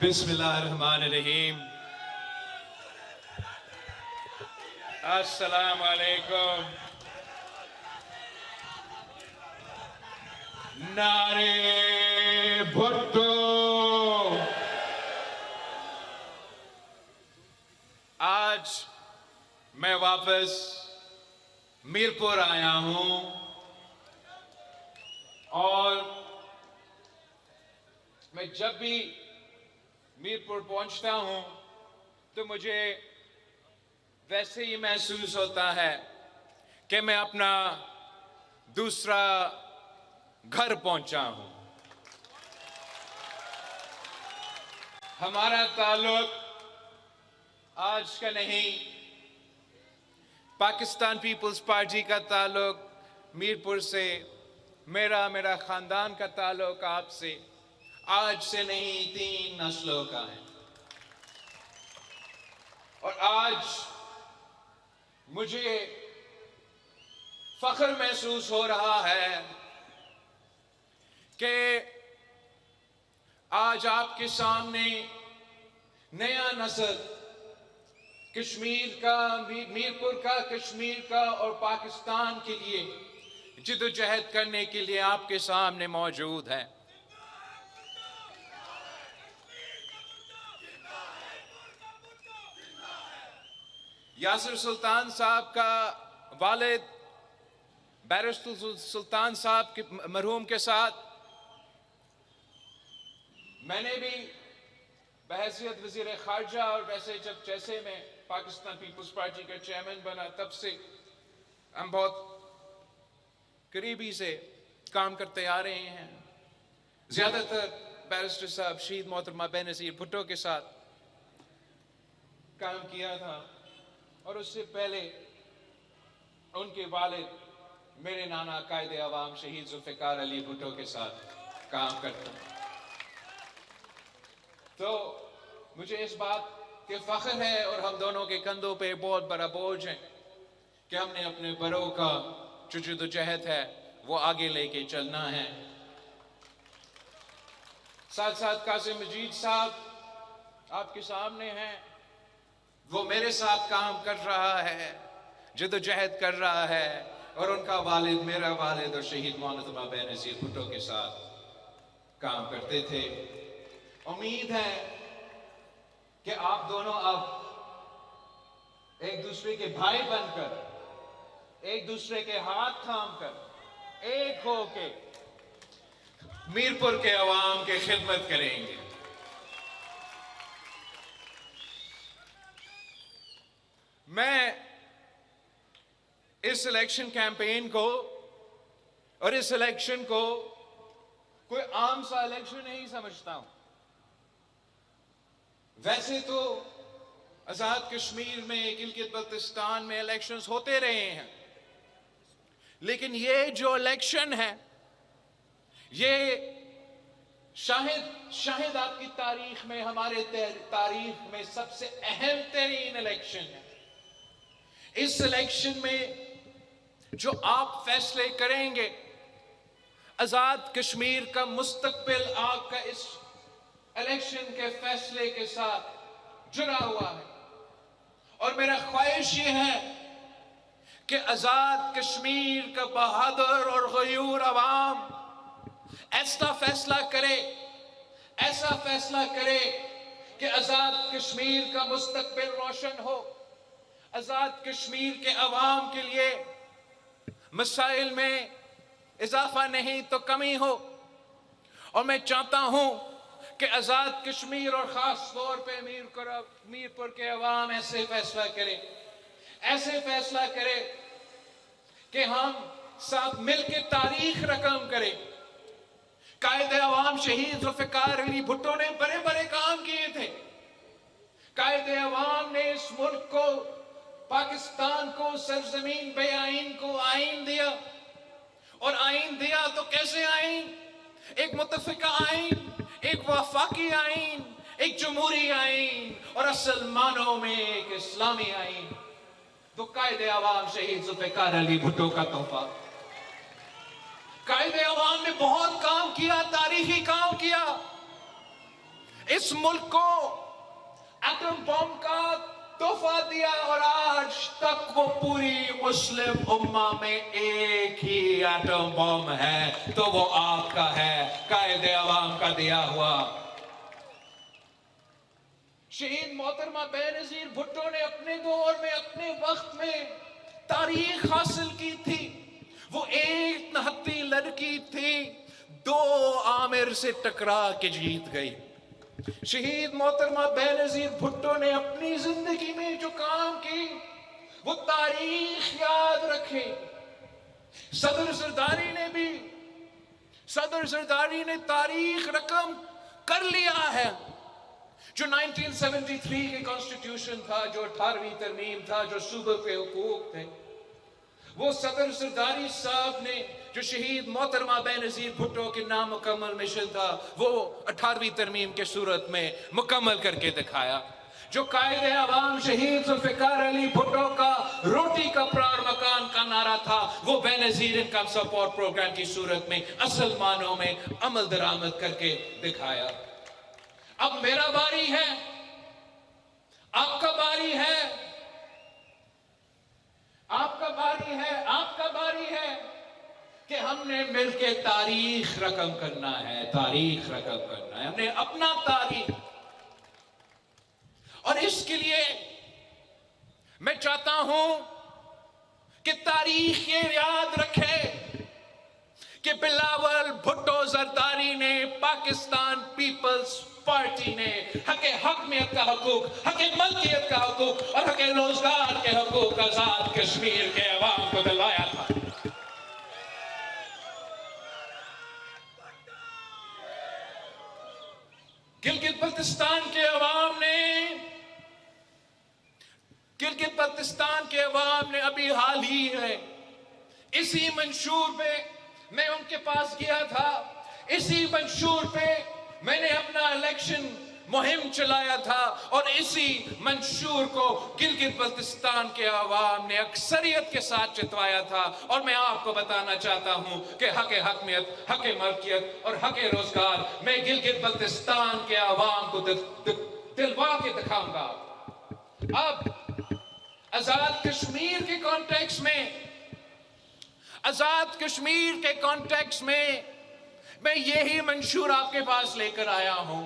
बिस्मिल्लाहिर्रहमानिर्रहीम। अस्सलाम वालेकुम। नारे भुट्टो। आज मैं वापस मीरपुर आया हूं और मैं जब भी मीरपुर पहुंचता हूं तो मुझे वैसे ही महसूस होता है कि मैं अपना दूसरा घर पहुंचा हूं। हमारा ताल्लुक आज का नहीं, पाकिस्तान पीपल्स पार्टी का ताल्लुक मीरपुर से, मेरा खानदान का ताल्लुक आपसे आज से नहीं 3 नस्लों का है। और आज मुझे फख्र महसूस हो रहा है कि आज आपके सामने नया नस्ल कश्मीर का, मीरपुर का, कश्मीर का और पाकिस्तान के लिए जिद्दोजहद करने के लिए आपके सामने मौजूद है। यासिर सुल्तान साहब का वालिद बैरिस्टर सुल्तान साहब के मरहूम के साथ मैंने भी बहैसियत वज़ीर ख़ारजा और जैसे मैं पाकिस्तान पीपल्स पार्टी का चेयरमैन बना तब से हम बहुत करीबी से काम करते आ रहे हैं। ज़्यादातर बैरिस्टर साहब शहीद मोहतरमा बेनज़ीर भुट्टो के साथ काम किया था और उससे पहले उनके वालिद मेरे नाना कायदे अवाम शहीद जुल्फ़िकार अली भुट्टो के साथ काम करता। तो मुझे इस बात के फख्र है और हम दोनों के कंधों पे बहुत बड़ा बोझ है कि हमने अपने बड़ों का जो जिद्दोजहद है वो आगे लेके चलना है। साथ साथ कासिम मजीद साहब आपके सामने हैं, वो मेरे साथ काम कर रहा है, जिद्दोजहद कर रहा है और उनका वालिद मेरा वालिद और शहीद मोहतरमा बेनज़ीर भुट्टो के साथ काम करते थे। उम्मीद है कि आप दोनों अब एक दूसरे के भाई बनकर, एक दूसरे के हाथ थामकर, एक होके मीरपुर के अवाम की खिदमत करेंगे। मैं इस इलेक्शन कैंपेन को और इस इलेक्शन को कोई आम सा इलेक्शन नहीं समझता हूं। वैसे तो आजाद कश्मीर में, गिलगित बल्तिस्तान में इलेक्शंस होते रहे हैं, लेकिन ये जो इलेक्शन है ये शायद आपकी तारीख में, हमारे तारीख में सबसे अहम तरीन इलेक्शन है। इस इलेक्शन में जो आप फैसले करेंगे आजाद कश्मीर का मुस्तकबिल आपका इस इलेक्शन के फैसले के साथ जुड़ा हुआ है। और मेरा ख्वाहिश ये है कि आजाद कश्मीर का बहादुर और गयूर अवाम ऐसा फैसला करे कि आजाद कश्मीर का मुस्तकबिल रोशन हो, आजाद कश्मीर के अवाम के लिए मसाइल में इजाफा नहीं तो कमी हो। और मैं चाहता हूं कि आजाद कश्मीर और खास तौर पे मीरपुर के अवाम ऐसे फैसला करे कि हम साथ मिलकर तारीख रकम करें। कायदे अवाम शहीद जुल्फ़िकार अली भुट्टो ने बड़े बड़े काम किए थे। कायदे अवाम ने इस मुल्क को, पाकिस्तान को, सरजमीन बे आइन को आइन दिया। और आइन दिया तो कैसे आइन? एक मुत्तफ़िका आइन, एक वफाकी आइन, एक जमहूरी आइन और असल मानों में एक इस्लामी आइन। तो कायदे अवाम शहीद जुल्फ़िकार अली भुट्टो का तोहफा। कायदे अवाम ने बहुत काम किया, तारीखी काम किया। इस मुल्क को एटम बम का तोहफा दिया और आज तक वो पूरी मुस्लिम उम्मा में एक ही एटम बम है, तो वो आपका है, कायदे अवाम का दिया हुआ। शहीद मोहतरमा बेनजीर भुट्टो ने अपने दौर में, अपने वक्त में तारीख हासिल की थी। वो एक नहत्ती लड़की थी, 2 आमिर से टकरा के जीत गई। शहीद मोहतरमा बेनजीर भुट्टो ने अपनी जिंदगी में जो काम की वो तारीख याद रखे। सदर सरदारी ने तारीख रकम कर लिया है। जो 1973 के कॉन्स्टिट्यूशन था, जो 18वीं तरमीम था, जो सूबे के हुकूक थे, वो सदर सरदारी साहब ने जो शहीद मोहतरमा बेनजीर भुट्टो के नामुकम्मल मिशन था, वो 18वीं तरमीम के सूरत में मुकम्मल करके दिखाया। जो कायदे अवाम शहीद जुल्फ़िकार अली भुट्टो का रोटी का प्राण मकान का नारा था, वो बेनजीर इनकम सपोर्ट प्रोग्राम की सूरत में असल मानों में अमल दरामद करके दिखाया। अब मेरा बारी है, आपका बारी है, आपका बारी है कि हमने मिलके तारीख रकम करना है, तारीख रकम करना है, हमने अपना तारीख। और इसके लिए मैं चाहता हूं कि तारीख ये याद रखे कि बिलावल भुट्टो जरदारी ने, पाकिस्तान पीपल्स पार्टी ने हक मियत का हकूक, हक मलकियत का हकूक और हक रोजगार के हकूक आजाद कश्मीर के अवाम को दिलवाया था। गिलगित बल्तिस्तान के अवाम ने अभी हाल ही है इसी मंशूर पे मैं उनके पास गया था, इसी मंशूर पे मैंने अपना इलेक्शन मुहिम चलाया था और इसी मंशूर को गिलगित बल्तिस्तान के अवाम ने अक्सरियत के साथ चितवाया था। और मैं आपको बताना चाहता हूं कि हकमियत, हक मलकियत और हक रोजगार मैं गिलगित बल्तिस्तान के अवाम को दिलवा के दिखाऊंगा। अब आजाद कश्मीर के कॉन्टेक्स्ट में मैं यही मंशूर आपके पास लेकर आया हूं